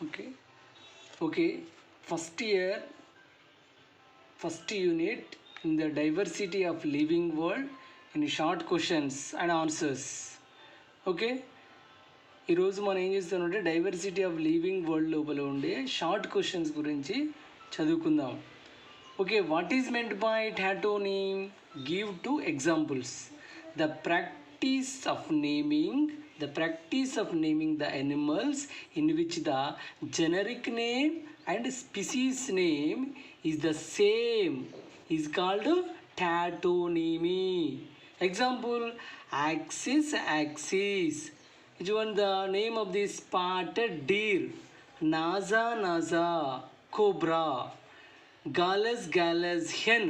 Okay. Okay. First year, first unit in the diversity of living world in short questions and answers. Okay, ఈరోజు మనం ఏం చేస్తామంటే diversity of living world లోపల ఉండే short questions గురించి చదువుకుందాం. Okay, what is meant by tautonym? Give two examples. The practice of naming the animals in which the generic name and species name is the same is called tautonymy. Example, axis. Which one? The name of the spotted deer. Naza, cobra. Gallus, hen.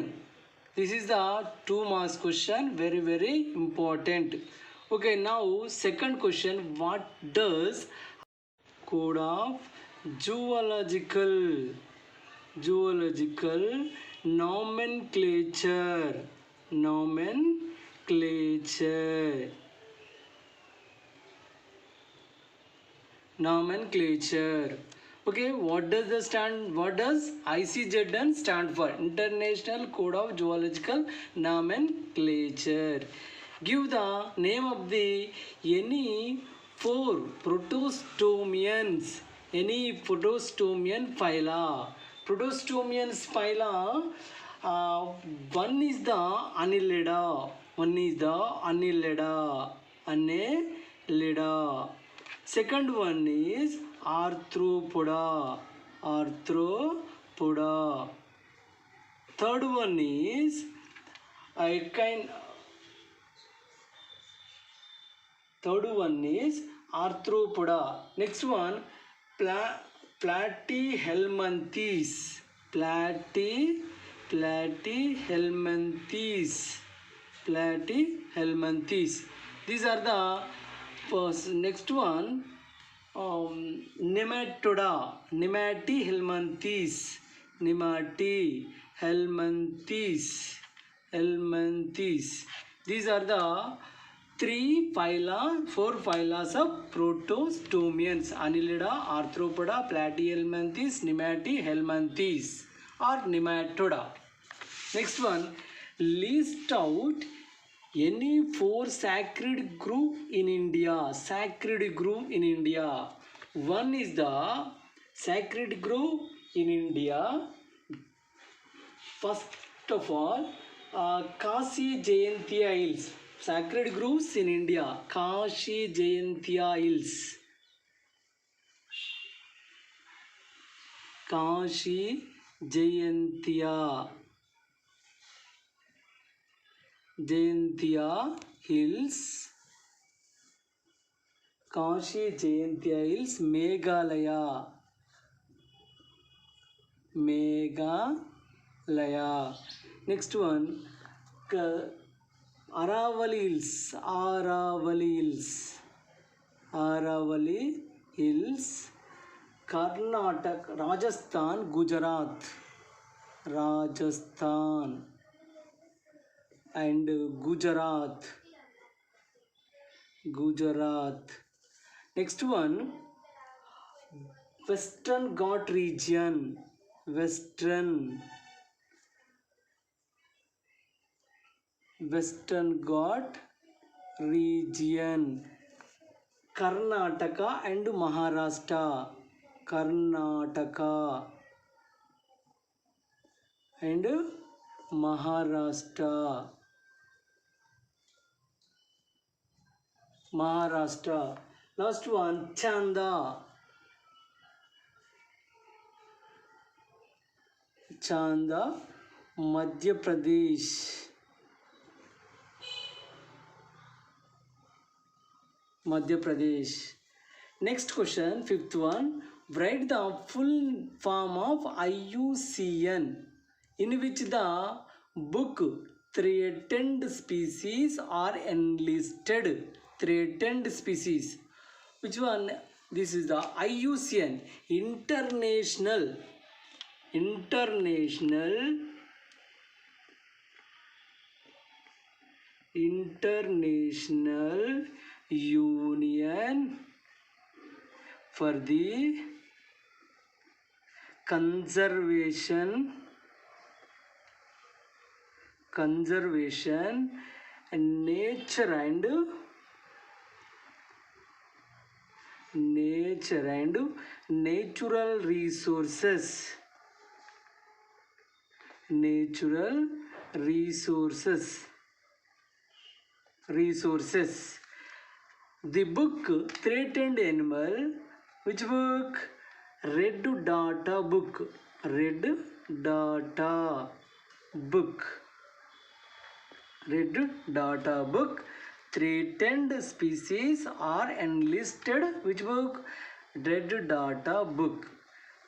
This is the 2 marks question, very important. Okay, now second question, what does code of zoological nomenclature. Okay, what does ICZN stand for? International Code of Zoological Nomenclature. Give the name of the any 4 protostomians, any protostomian phyla. Protostomians phyla, one is the Annelida. Second one is Arthropoda. Third one is Arthropoda. Next one, Platyhelminthes. These are the first. Next one, Nematoda. Nematihelminthes. These are the 4 phyla of protostomians: Annelida, Arthropoda, Platyhelminthes, Nematihelminthes or Nematoda. Next one, list out any 4 sacred group in India. One is the sacred group in India. First of all, Kashi Jayantiya Hills. Sacred groves in India, Kashi Jayantiya Hills. Kashi Jayantiya Hills. Meghalaya. Next one, Aravali Hills. Karnataka, Rajasthan, Gujarat and Gujarat. Next one, Western Ghat region. Karnataka and Maharashtra. Last one, Chanda, Madhya Pradesh. Next question, fifth one, write the full form of IUCN in which the book threatened species are enlisted. Which one? This is the IUCN, International Union for the conservation, nature and natural resources, natural resources. The book Threatened Animal, which book? Red Data book, Red Data book, Red Data book. Threatened species are enlisted, which book? Red Data book.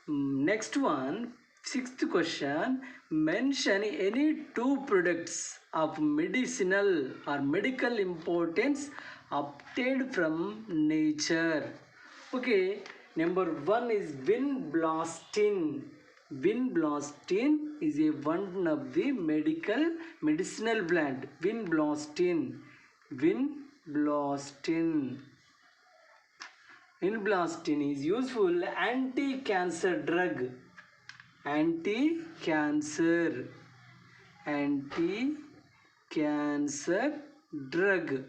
Next one, sixth question. Mention any two products of medicinal or medical importance obtained from nature. Okay, number one is vinblastine. Vinblastine is a one of the medicinal plant. Vinblastine. Vinblastine. Vinblastine is useful anti-cancer drug. Anti-cancer drug.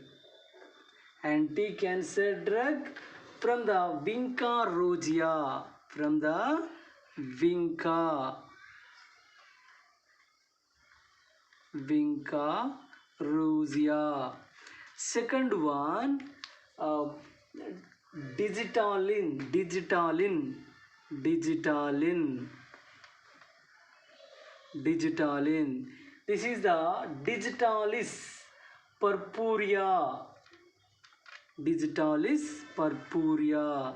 Anti-cancer drug from the Vinca rosea. From the Vinca rosea. Second one, Digitalin. This is the Digitalis purpurea. Digitalis purpurea.